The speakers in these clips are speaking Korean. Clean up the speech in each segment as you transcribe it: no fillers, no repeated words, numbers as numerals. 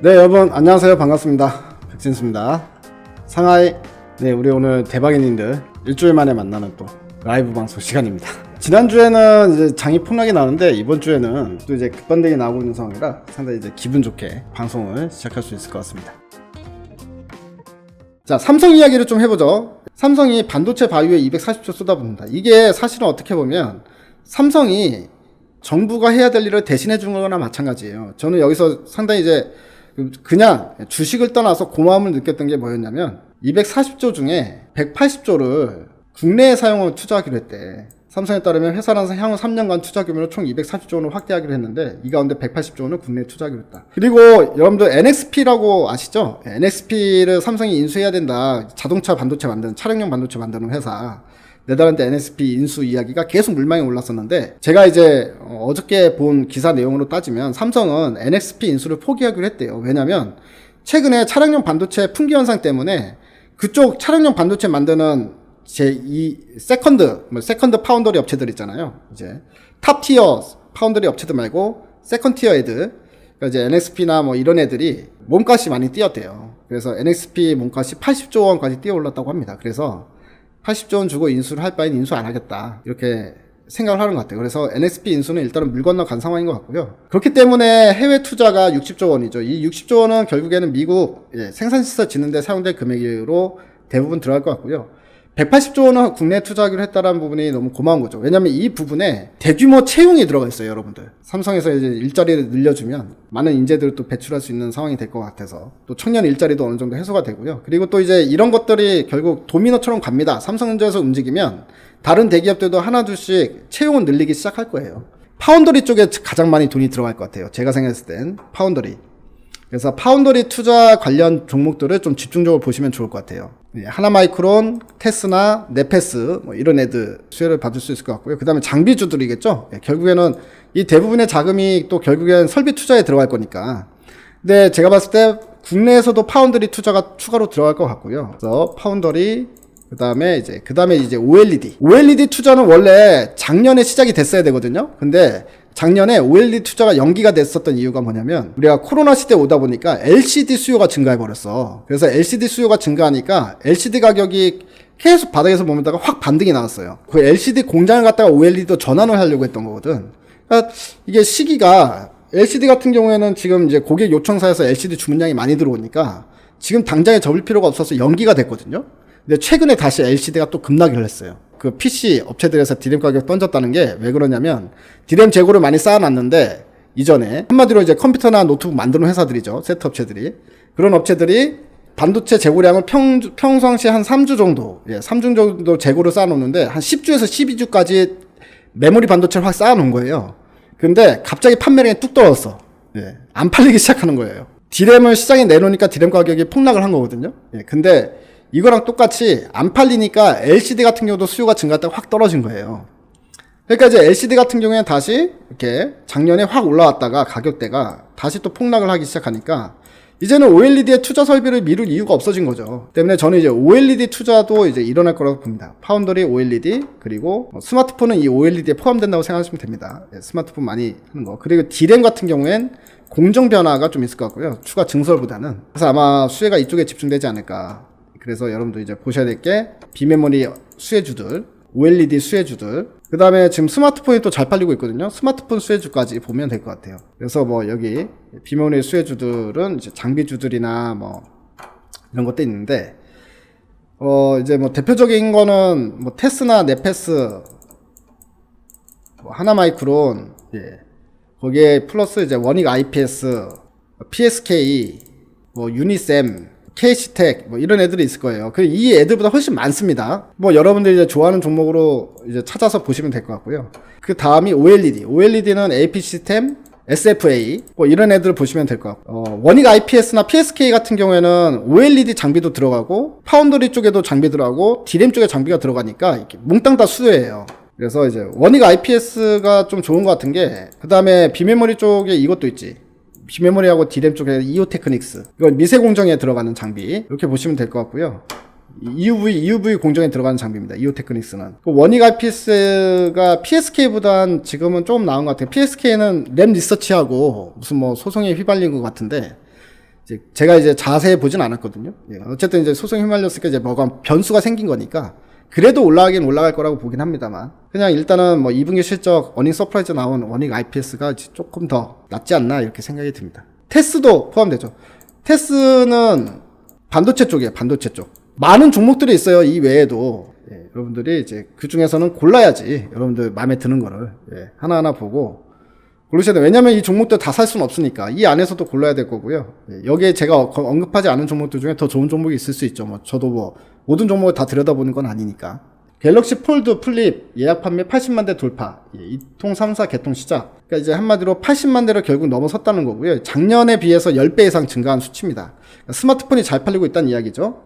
네, 여러분 안녕하세요. 반갑습니다. 백진수입니다. 상하이. 네, 우리 오늘 대박인님들 일주일 만에 만나는 또 라이브 방송 시간입니다. 지난주에는 이제 장이 폭락이 나는데 이번 주에는 또 이제 급반등이 나오고 있는 상황이라 상당히 이제 기분 좋게 방송을 시작할 수 있을 것 같습니다. 자, 삼성 이야기를 좀 해보죠. 삼성이 반도체 바이오에 240조 쏟아붓는다. 이게 사실은 어떻게 보면 삼성이 정부가 해야 될 일을 대신해 준 거나 마찬가지예요. 저는 여기서 상당히 이제 그냥 주식을 떠나서 고마움을 느꼈던 게 뭐였냐면 240조 중에 180조를 국내에 사용을 투자하기로 했대. 삼성에 따르면 회사는 향후 3년간 투자 규모를 총 240조 원을 확대하기로 했는데 이 가운데 180조 원을 국내에 투자하기로 했다. 그리고 여러분들 NXP라고 아시죠? NXP를 삼성이 인수해야 된다. 자동차 반도체 만드는, 차량용 반도체 만드는 회사. 네덜란드 NXP 인수 이야기가 계속 물망에 올랐었는데 제가 이제 어저께 본 기사 내용으로 따지면 삼성은 NXP 인수를 포기하기로 했대요. 왜냐면 최근에 차량용 반도체 품귀 현상 때문에 그쪽 차량용 반도체 만드는 세컨드 파운더리 업체들 있잖아요. 이제 탑티어 파운더리 업체들 말고 세컨티어 애들, 그러니까 이제 NXP나 뭐 이런 애들이 몸값이 많이 뛰었대요. 그래서 NXP 몸값이 80조 원까지 뛰어 올랐다고 합니다. 그래서 80조 원 주고 인수를 할 바엔 인수 안 하겠다. 이렇게 생각을 하는 것 같아요. 그래서 NXP 인수는 일단은 물 건너 간 상황인 것 같고요. 그렇기 때문에 해외 투자가 60조 원이죠. 이 60조 원은 결국에는 미국 생산시설 짓는데 사용될 금액으로 대부분 들어갈 것 같고요. 180조 원은 국내에 투자하기로 했다는 부분이 너무 고마운 거죠. 왜냐면 이 부분에 대규모 채용이 들어가 있어요, 여러분들. 삼성에서 이제 일자리를 늘려주면 많은 인재들을 또 배출할 수 있는 상황이 될 것 같아서 또 청년 일자리도 어느 정도 해소가 되고요. 그리고 또 이제 이런 것들이 결국 도미노처럼 갑니다. 삼성전자에서 움직이면 다른 대기업들도 하나둘씩 채용을 늘리기 시작할 거예요. 파운더리 쪽에 가장 많이 돈이 들어갈 것 같아요. 제가 생각했을 땐 파운더리. 그래서 파운더리 투자 관련 종목들을 좀 집중적으로 보시면 좋을 것 같아요. 하나마이크론, 테스나, 네페스 뭐 이런 애들 수혜를 받을 수 있을 것 같고요. 그 다음에 장비주들이겠죠. 결국에는 이 대부분의 자금이 또 결국엔 설비 투자에 들어갈 거니까. 근데 제가 봤을 때 국내에서도 파운더리 투자가 추가로 들어갈 것 같고요. 그래서 파운더리, 그 다음에 이제 OLED 투자는 원래 작년에 시작이 됐어야 되거든요. 근데 작년에 OLED 투자가 연기가 됐었던 이유가 뭐냐면 우리가 코로나 시대에 오다 보니까 LCD 수요가 증가해버렸어. 그래서 LCD 수요가 증가하니까 LCD 가격이 계속 바닥에서 머물다가 확 반등이 나왔어요. 그 LCD 공장을 갖다가 OLED도 전환을 하려고 했던 거거든. 그러니까 이게 시기가 LCD 같은 경우에는 지금 이제 고객 요청사에서 LCD 주문량이 많이 들어오니까 지금 당장에 접을 필요가 없어서 연기가 됐거든요. 근데 최근에 다시 LCD가 또 급락을 했어요. 그 PC 업체들에서 디램 가격 던졌다는 게 왜 그러냐면 디램 재고를 많이 쌓아놨는데 이전에 한마디로 이제 컴퓨터나 노트북 만드는 회사들이죠. 세트 업체들이. 그런 업체들이 반도체 재고량을 평상시에 한 3주 정도 3주 정도 재고를 쌓아놓는데 한 10주에서 12주까지 메모리 반도체를 확 쌓아놓은 거예요. 근데 갑자기 판매량이 뚝 떨어졌어. 안 팔리기 시작하는 거예요. 디램을 시장에 내놓으니까 디램 가격이 폭락을 한 거거든요. 근데 이거랑 똑같이 안 팔리니까 LCD 같은 경우도 수요가 증가했다가 확 떨어진 거예요. 그러니까 이제 LCD 같은 경우에는 다시 이렇게 작년에 확 올라왔다가 가격대가 다시 또 폭락을 하기 시작하니까 이제는 OLED에 투자 설비를 미룰 이유가 없어진 거죠. 때문에 저는 이제 OLED 투자도 이제 일어날 거라고 봅니다. 파운더리 OLED, 그리고 스마트폰은 이 OLED에 포함된다고 생각하시면 됩니다. 스마트폰 많이 하는 거. 그리고 D램 같은 경우엔 공정 변화가 좀 있을 것 같고요. 추가 증설보다는. 그래서 아마 수혜가 이쪽에 집중되지 않을까. 그래서 여러분들 이제 보셔야 될 게 비메모리 수혜주들, OLED 수혜주들, 그 다음에 지금 스마트폰이 또 잘 팔리고 있거든요. 스마트폰 수혜주까지 보면 될 것 같아요. 그래서 뭐 여기 비메모리 수혜주들은 이제 장비주들이나 뭐 이런 것도 있는데 이제 뭐 대표적인 거는 뭐 테스나, 네페스, 뭐 하나마이크론, 거기에 플러스 이제 원익 IPS, PSK, 뭐 유니셈, KC텍 뭐 이런 애들이 있을 거예요. 이 애들보다 훨씬 많습니다. 뭐 여러분들이 이제 좋아하는 종목으로 이제 찾아서 보시면 될 것 같고요. 그 다음이 OLED는 AP 시스템, SFA 뭐 이런 애들을 보시면 될 것 같고 원익 IPS나 PSK 같은 경우에는 OLED 장비도 들어가고 파운더리 쪽에도 장비 들어가고 D램 쪽에 장비가 들어가니까 이렇게 몽땅 다 수혜예요. 그래서 이제 원익 IPS가 좀 좋은 것 같은 게 그 다음에 비메모리 쪽에 이것도 있지. 비메모리하고 D램 쪽에 이오테크닉스, 이건 미세 공정에 들어가는 장비 이렇게 보시면 될 것 같고요. EUV 공정에 들어가는 장비입니다. 이오테크닉스는. 원익 IPS가 PSK보단 지금은 조금 나은 것 같아요. PSK는 램 리서치하고 무슨 뭐 소송에 휘발린 것 같은데 제가 이제 자세히 보진 않았거든요. 예, 어쨌든 이제 소송에 휘말렸으니까 이제 뭐가 변수가 생긴 거니까 그래도 올라가긴 올라갈 거라고 보긴 합니다만, 그냥 일단은 뭐 2분기 실적 어닝 서프라이즈 나온 원익 IPS가 조금 더 낫지 않나 이렇게 생각이 듭니다. 테스도 포함되죠. 테스는 반도체 쪽이에요. 반도체 쪽. 많은 종목들이 있어요. 이 외에도. 예, 여러분들이 이제 그 중에서는 골라야지. 여러분들 마음에 드는 거를 하나하나 보고 고르셔야 돼요. 왜냐면 이 종목들 다 살 수는 없으니까 이 안에서도 골라야 될 거고요. 여기에 제가 언급하지 않은 종목들 중에 더 좋은 종목이 있을 수 있죠. 뭐 저도 뭐 모든 종목을 다 들여다보는 건 아니니까. 갤럭시 폴드 플립 예약 판매 80만 대 돌파. 이통 3사 개통 시작. 그러니까 이제 한마디로 80만 대를 결국 넘어섰다는 거고요. 작년에 비해서 10배 이상 증가한 수치입니다. 그러니까 스마트폰이 잘 팔리고 있다는 이야기죠.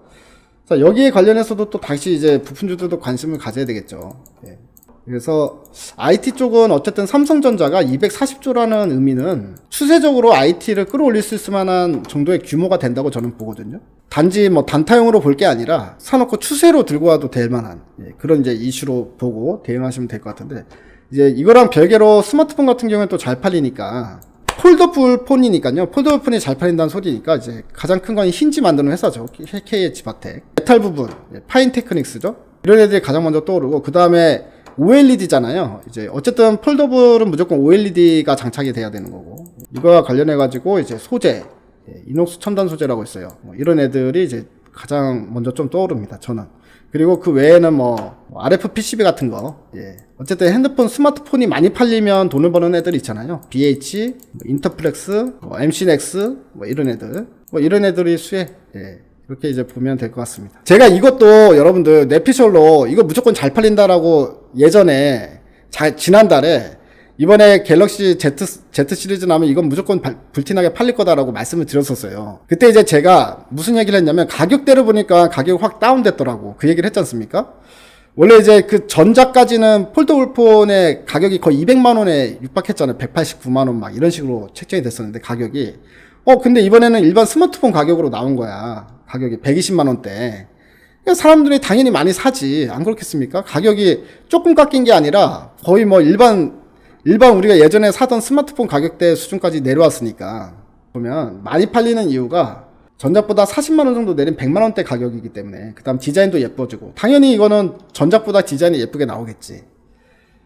자, 여기에 관련해서도 또 다시 이제 부품주들도 관심을 가져야 되겠죠. 예. 그래서 IT 쪽은 어쨌든 삼성전자가 240조라는 의미는 추세적으로 IT를 끌어올릴 수 있을 만한 정도의 규모가 된다고 저는 보거든요. 단지 뭐 단타용으로 볼 게 아니라 사놓고 추세로 들고 와도 될 만한 그런 이제 이슈로 보고 대응하시면 될 것 같은데, 이제 이거랑 별개로 스마트폰 같은 경우에 또 잘 팔리니까 폴더블 폰이니까요. 폴더블 폰이 잘 팔린다는 소리니까 이제 가장 큰 건 힌지 만드는 회사죠. KH바텍. 메탈 부분 파인테크닉스죠. 이런 애들이 가장 먼저 떠오르고, 그 다음에 OLED잖아요. 이제 어쨌든 폴더블은 무조건 OLED가 장착이 돼야 되는 거고, 이거와 관련해 가지고 이제 소재, 이녹스 첨단 소재라고 있어요. 뭐 이런 애들이 이제 가장 먼저 좀 떠오릅니다. 저는. 그리고 그 외에는 뭐 RF PCB 같은 거, 어쨌든 핸드폰, 스마트폰이 많이 팔리면 돈을 버는 애들 있잖아요. BH, 인터플렉스, MC넥스, 뭐 이런 애들, 뭐 이런 애들이 수혜. 그렇게 이제 보면 될 것 같습니다. 제가 이것도 여러분들 내피셜로 이거 무조건 잘 팔린다라고 예전에 지난달에 이번에 갤럭시 Z 시리즈 나오면 이건 무조건 불티나게 팔릴 거다라고 말씀을 드렸었어요. 그때 이제 제가 무슨 얘기를 했냐면 가격대를 보니까 가격이 확 다운됐더라고. 그 얘기를 했지 않습니까? 원래 이제 그 전작까지는 폴더블 폰의 가격이 거의 200만 원에 육박했잖아요. 189만 원 막 이런 식으로 책정이 됐었는데 가격이. 근데 이번에는 일반 스마트폰 가격으로 나온 거야. 가격이 120만 원대. 사람들이 당연히 많이 사지. 안 그렇겠습니까? 가격이 조금 깎인 게 아니라 거의 뭐 일반 우리가 예전에 사던 스마트폰 가격대 수준까지 내려왔으니까, 보면 많이 팔리는 이유가 전작보다 40만 원 정도 내린 100만 원대 가격이기 때문에, 그 다음 디자인도 예뻐지고, 당연히 이거는 전작보다 디자인이 예쁘게 나오겠지.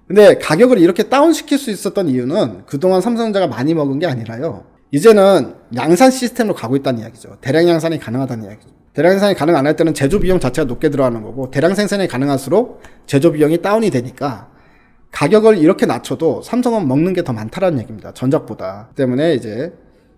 근데 가격을 이렇게 다운시킬 수 있었던 이유는 그동안 삼성전자가 많이 먹은 게 아니라요. 이제는 양산 시스템으로 가고 있다는 이야기죠. 대량 양산이 가능하다는 이야기죠. 대량 생산이 가능 안 할 때는 제조 비용 자체가 높게 들어가는 거고, 대량 생산이 가능할수록 제조 비용이 다운이 되니까 가격을 이렇게 낮춰도 삼성은 먹는 게 더 많다라는 얘기입니다. 전작보다. 때문에 이제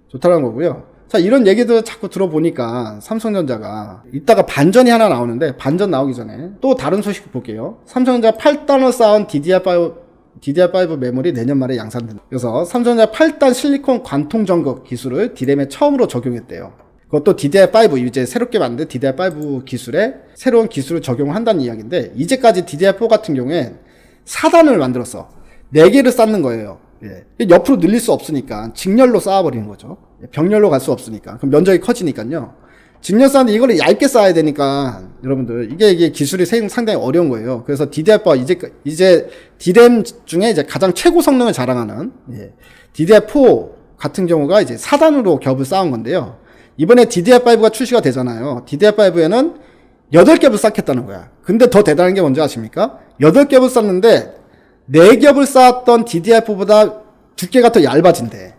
좋다는 거고요. 자, 이런 얘기들 자꾸 들어보니까 삼성전자가 이따가 반전이 하나 나오는데, 반전 나오기 전에 또 다른 소식 볼게요. 삼성전자 8단을 쌓은 DDR5 메모리 내년 말에 양산된다. 그래서 삼성전자 8단 실리콘 관통 전극 기술을 D램에 처음으로 적용했대요. 그것도 DDR5, 이제 새롭게 만든 DDR5 기술에 새로운 기술을 적용한다는 이야기인데, 이제까지 DDR4 같은 경우엔 4단을 만들었어. 4개를 쌓는 거예요. 옆으로 늘릴 수 없으니까 직렬로 쌓아버리는 거죠. 병렬로 갈 수 없으니까. 그럼 면적이 커지니까요. 직렬 쌓는데 이걸 얇게 쌓아야 되니까, 여러분들 이게 기술이 상당히 어려운 거예요. 그래서 DDR4 이제 D램 중에 이제 가장 최고 성능을 자랑하는 DDR4 같은 경우가 이제 4단으로 겹을 쌓은 건데요. 이번에 DDR5가 출시가 되잖아요. DDR5에는 8겹을 쌓겠다는 거야. 근데 더 대단한 게 뭔지 아십니까? 8겹을 쌓는데 4겹을 쌓았던 DDR4보다 두께가 더 얇아진대.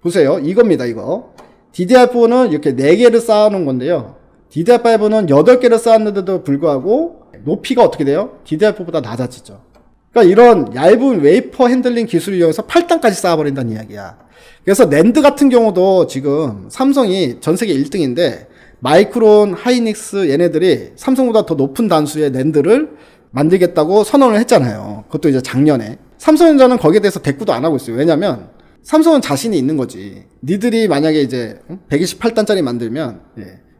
보세요. 이겁니다, 이거. DDR4는 이렇게 4개를 쌓아놓은 건데요. DDR5는 8개를 쌓았는데도 불구하고 높이가 어떻게 돼요? DDR4보다 낮아지죠. 그러니까 이런 얇은 웨이퍼 핸들링 기술을 이용해서 8단까지 쌓아버린다는 이야기야. 그래서 낸드 같은 경우도 지금 삼성이 전 세계 1등인데, 마이크론, 하이닉스 얘네들이 삼성보다 더 높은 단수의 낸드를 만들겠다고 선언을 했잖아요. 그것도 이제 작년에. 삼성전자는 거기에 대해서 대꾸도 안 하고 있어요. 왜냐면 삼성은 자신이 있는 거지. 니들이 만약에 이제 128단짜리 만들면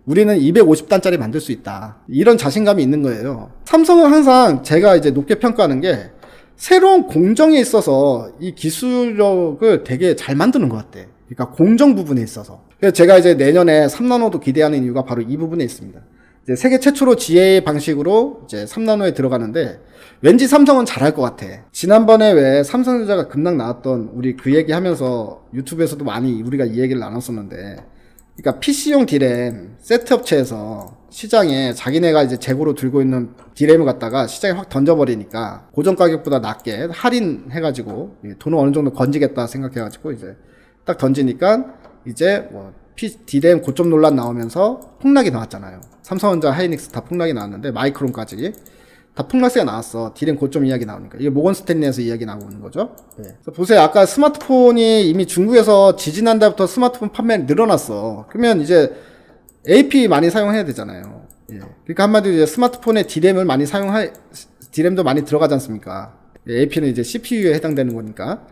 우리는 250단짜리 만들 수 있다. 이런 자신감이 있는 거예요. 삼성은 항상 제가 이제 높게 평가하는 게, 새로운 공정에 있어서 이 기술력을 되게 잘 만드는 것 같아. 그러니까 공정 부분에 있어서. 그래서 제가 이제 내년에 3나노도 기대하는 이유가 바로 이 부분에 있습니다. 이제 세계 최초로 GA 방식으로 이제 3나노에 들어가는데, 왠지 삼성은 잘할 것 같아. 지난번에 왜 삼성전자가 급락 나왔던 우리 그 얘기 하면서 유튜브에서도 많이 우리가 이 얘기를 나눴었는데, 그러니까 PC용 디램 세트 업체에서 시장에 자기네가 이제 재고로 들고 있는 디램을 갖다가 시장에 확 던져버리니까 고정 가격보다 낮게 할인해가지고 돈을 어느 정도 건지겠다 생각해가지고 이제 딱 던지니까 이제 뭐 디램 고점 논란 나오면서 폭락이 나왔잖아요. 삼성전자, 하이닉스 다 폭락이 나왔는데 마이크론까지 다 폭락세가 나왔어. 디램 고점 이야기 나오니까. 이게 모건 스탠리에서 이야기 나오고 있는 거죠. 네. 그래서 보세요. 아까 스마트폰이 이미 중국에서 지지난 달부터 스마트폰 판매 늘어났어. 그러면 이제 AP 많이 사용해야 되잖아요. 예. 그러니까 한마디로 이제 스마트폰에 디램을 많이 디램도 많이 들어가지 않습니까? AP는 이제 CPU에 해당되는 거니까.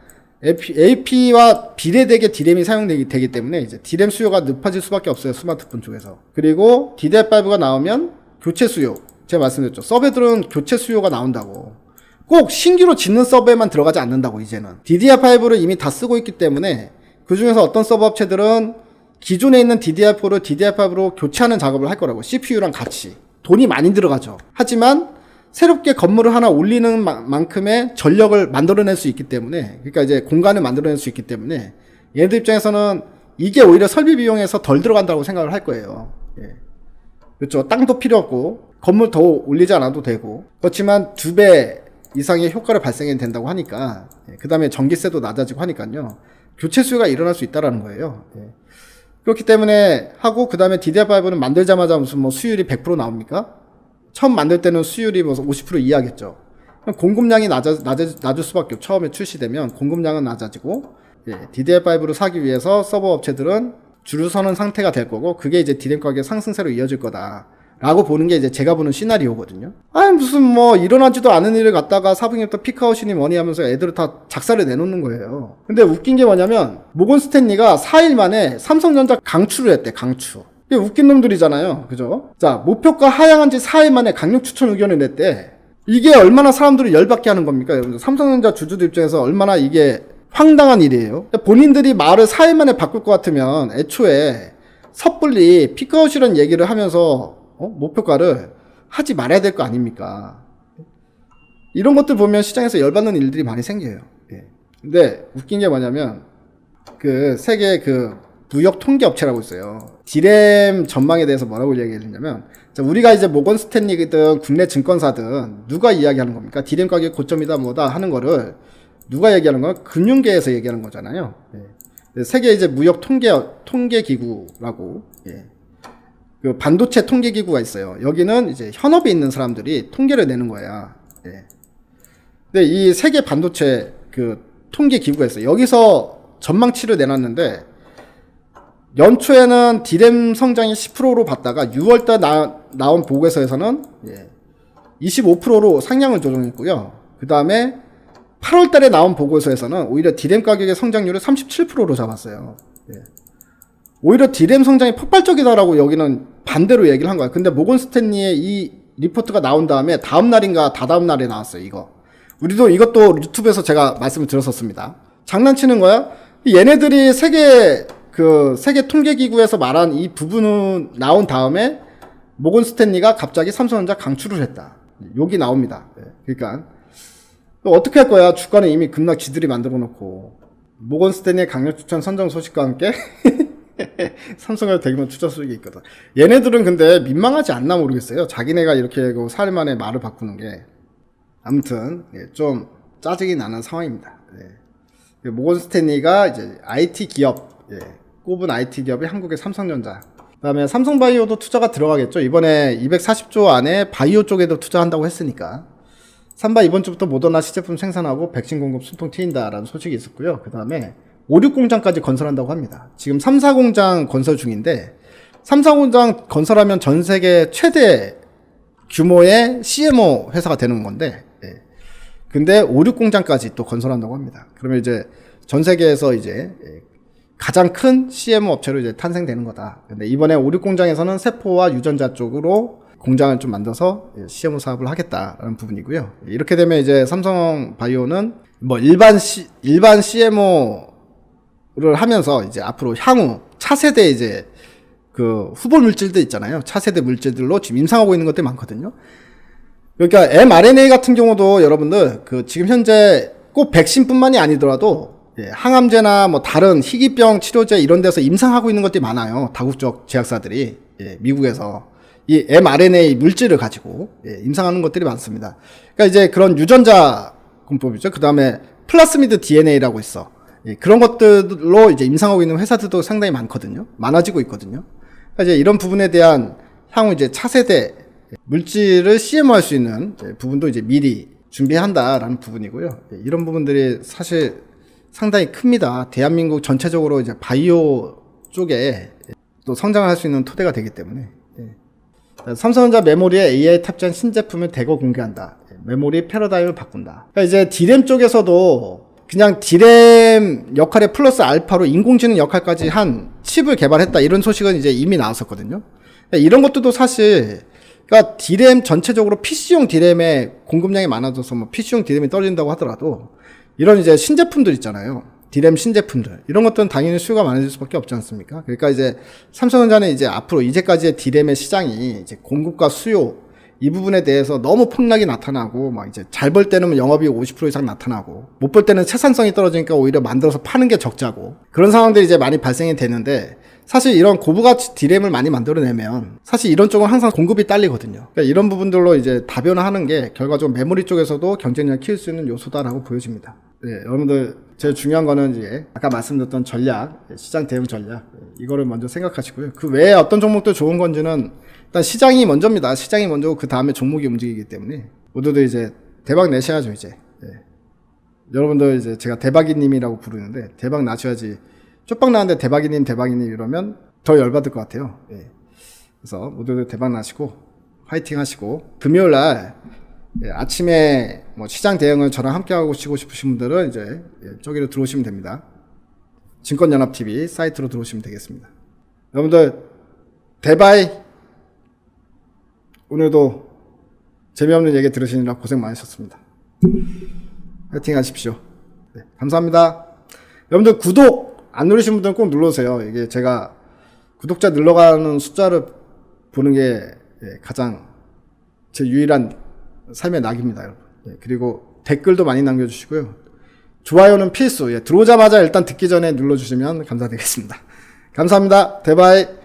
AP와 비례되게 디램이 사용되기 때문에 이제 디램 수요가 높아질 수밖에 없어요. 스마트폰 쪽에서. 그리고 DDR5가 나오면 교체 수요. 제가 말씀드렸죠. 서버들은 교체 수요가 나온다고. 꼭 신규로 짓는 서버에만 들어가지 않는다고 이제는. DDR5를 이미 다 쓰고 있기 때문에 그 중에서 어떤 서버 업체들은 기존에 있는 DDR4를 DDR5로 교체하는 작업을 할 거라고. CPU랑 같이. 돈이 많이 들어가죠. 하지만 새롭게 건물을 하나 올리는 만큼의 전력을 만들어낼 수 있기 때문에, 그러니까 이제 공간을 만들어낼 수 있기 때문에 얘네들 입장에서는 이게 오히려 설비 비용에서 덜 들어간다고 생각을 할 거예요. 예. 그렇죠. 땅도 필요 없고 건물 더 올리지 않아도 되고. 그렇지만 2배 이상의 효과를 발생해야 된다고 하니까, 그 다음에 전기세도 낮아지고 하니까요. 교체 수요가 일어날 수 있다라는 거예요. 예. 그렇기 때문에 하고, 그 다음에 DDR5는 만들자마자 무슨 뭐 수율이 100% 나옵니까? 처음 만들 때는 수율이 뭐 50% 이하겠죠. 공급량이 낮을 수밖에 없고, 처음에 출시되면 공급량은 낮아지고, 예, DDR5를 사기 위해서 서버 업체들은 줄을 서는 상태가 될 거고, 그게 이제 디램 가격 상승세로 이어질 거다 라고 보는 게 이제 제가 보는 시나리오거든요. 아니 무슨 뭐 일어나지도 않은 일을 갖다가 사부님부터 피크아웃이니 뭐니 하면서 애들을 다 작사를 내놓는 거예요. 근데 웃긴 게 뭐냐면 모건 스탠리가 4일 만에 삼성전자 강추를 했대. 강추. 이게 웃긴 놈들이잖아요. 그죠? 자, 목표가 하향한 지 4일 만에 강력 추천 의견을 냈대. 이게 얼마나 사람들을 열받게 하는 겁니까? 여러분들 삼성전자 주주들 입장에서 얼마나 이게 황당한 일이에요. 본인들이 말을 4일 만에 바꿀 것 같으면 애초에 섣불리 피크아웃이라는 얘기를 하면서 목표가를 하지 말아야 될 거 아닙니까? 이런 것들 보면 시장에서 열받는 일들이 많이 생겨요. 예. 근데 웃긴 게 뭐냐면 그 세계 그 무역 통계 업체라고 있어요. 디램 전망에 대해서 뭐라고 이야기했냐면, 우리가 이제 모건 스탠리든 국내 증권사든 누가 이야기하는 겁니까? 디램 가격 고점이다 뭐다 하는 거를 누가 얘기하는 거야? 금융계에서 얘기하는 거잖아요. 예. 세계 이제 무역 통계 기구라고, 예. 그 반도체 통계 기구가 있어요. 여기는 이제 현업에 있는 사람들이 통계를 내는 거야. 예. 근데 이 세계 반도체 그 통계 기구가 있어요. 여기서 전망치를 내놨는데 연초에는 디램 성장이 10%로 봤다가 6월달 나온 보고서에서는 25%로 상향을 조정했고요. 그 다음에 8월달에 나온 보고서에서는 오히려 디램 가격의 성장률을 37%로 잡았어요. 예. 오히려 디램 성장이 폭발적이다라고 여기는 반대로 얘기를 한 거야. 근데 모건 스탠리의 이 리포트가 나온 다음에 다음 날인가 다다음 날에 나왔어요. 우리도 이것도 유튜브에서 제가 말씀을 드렸었습니다. 장난치는 거야? 얘네들이 세계 통계기구에서 말한 이 부분은 나온 다음에 모건 스탠리가 갑자기 삼성전자 강추를 했다. 욕이 나옵니다. 그러니까 어떻게 할 거야? 주가는 이미 급락 지들이 만들어 놓고. 모건 스탠리의 강력 추천 선정 소식과 함께 삼성에 대규모 투자 수익이 있거든. 얘네들은 근데 민망하지 않나 모르겠어요. 자기네가 이렇게 4일 만에 말을 바꾸는 게. 아무튼 좀 짜증이 나는 상황입니다. 모건 스탠리가 이제 IT 기업, 꼽은 IT 기업이 한국의 삼성전자. 그 다음에 삼성바이오도 투자가 들어가겠죠. 이번에 240조 안에 바이오 쪽에도 투자한다고 했으니까. 삼바 이번 주부터 모더나 시제품 생산하고 백신 공급 숨통 트인다라는 소식이 있었고요. 그 다음에 5, 6공장까지 건설한다고 합니다. 지금 3, 4공장 건설 중인데 3, 4공장 건설하면 전 세계 최대 규모의 CMO 회사가 되는 건데, 근데 5, 6공장까지 또 건설한다고 합니다. 그러면 이제 전 세계에서 이제 가장 큰 CMO 업체로 이제 탄생되는 거다. 근데 이번에 5, 6공장에서는 세포와 유전자 쪽으로 공장을 좀 만들어서 CMO 사업을 하겠다라는 부분이고요. 이렇게 되면 이제 삼성바이오는 뭐 일반 CMO를 하면서 이제 앞으로 향후 차세대 이제 그 후보 물질들 있잖아요. 차세대 물질들로 지금 임상하고 있는 것들이 많거든요. 그러니까 mRNA 같은 경우도 여러분들 그 지금 현재 꼭 백신뿐만이 아니더라도 예, 항암제나 뭐 다른 희귀병 치료제 이런 데서 임상하고 있는 것들이 많아요. 다국적 제약사들이 예, 미국에서 이 mRNA 물질을 가지고 예, 임상하는 것들이 많습니다. 그러니까 이제 그런 유전자 공법이죠. 그 다음에 플라스미드 DNA라고 있어. 예, 그런 것들로 이제 임상하고 있는 회사들도 상당히 많거든요. 많아지고 있거든요. 그러니까 이제 이런 부분에 대한 향후 이제 차세대 물질을 CMO할 수 있는 부분도 이제 미리 준비한다라는 부분이고요. 예, 이런 부분들이 사실 상당히 큽니다. 대한민국 전체적으로 이제 바이오 쪽에 또 성장을 할 수 있는 토대가 되기 때문에. 예. 삼성전자 메모리에 AI 탑재한 신제품을 대거 공개한다. 메모리 패러다임을 바꾼다. 그러니까 이제 D램 쪽에서도 그냥 D램 역할에 플러스 알파로 인공지능 역할까지 한 칩을 개발했다. 이런 소식은 이제 이미 나왔었거든요. 그러니까 이런 것들도 사실, 그러니까 D램 전체적으로 PC용 D램의 공급량이 많아져서 뭐 PC용 D램이 떨어진다고 하더라도 이런 이제 신제품들 있잖아요. D램 신제품들. 이런 것들은 당연히 수요가 많아질 수밖에 없지 않습니까? 그러니까 이제 삼성전자는 이제 앞으로 이제까지의 D램의 시장이 이제 공급과 수요 이 부분에 대해서 너무 폭락이 나타나고 막 이제 잘 벌 때는 영업이익 50% 이상 나타나고 못 벌 때는 채산성이 떨어지니까 오히려 만들어서 파는 게 적자고 그런 상황들이 이제 많이 발생이 되는데 사실 이런 고부가치 D램을 많이 만들어내면 사실 이런 쪽은 항상 공급이 딸리거든요. 그러니까 이런 부분들로 이제 다변화하는 게 결과적으로 메모리 쪽에서도 경쟁력을 키울 수 있는 요소다라고 보여집니다. 네, 여러분들 제일 중요한 거는 이제 아까 말씀드렸던 전략, 시장 대응 전략 이거를 먼저 생각하시고요. 그 외에 어떤 종목도 좋은 건지는 일단 시장이 먼저입니다. 시장이 먼저고 그 다음에 종목이 움직이기 때문에 모두들 이제 대박 내셔야죠 이제. 네. 여러분들 이제 제가 대박이님이라고 부르는데 대박 나셔야지. 쪽박 나는데 대박이님 이러면 더 열받을 것 같아요. 네. 그래서 모두들 대박 나시고 화이팅 하시고 금요일날 아침에 뭐 시장 대응을 저랑 함께 하고 싶으신 분들은 이제 저기로 들어오시면 됩니다. 증권연합TV 사이트로 들어오시면 되겠습니다. 여러분들 대바이. 오늘도 재미없는 얘기 들으시느라 고생 많으셨습니다. 화이팅 하십시오. 네, 감사합니다. 여러분들 구독 안 누르신 분들은 꼭 눌러주세요. 이게 제가 구독자 늘러가는 숫자를 보는 게 가장 제 유일한 삶의 낙입니다. 여러분. 네, 그리고 댓글도 많이 남겨주시고요. 좋아요는 필수. 들어오자마자 일단 듣기 전에 눌러주시면 감사드리겠습니다. 감사합니다. 대바이.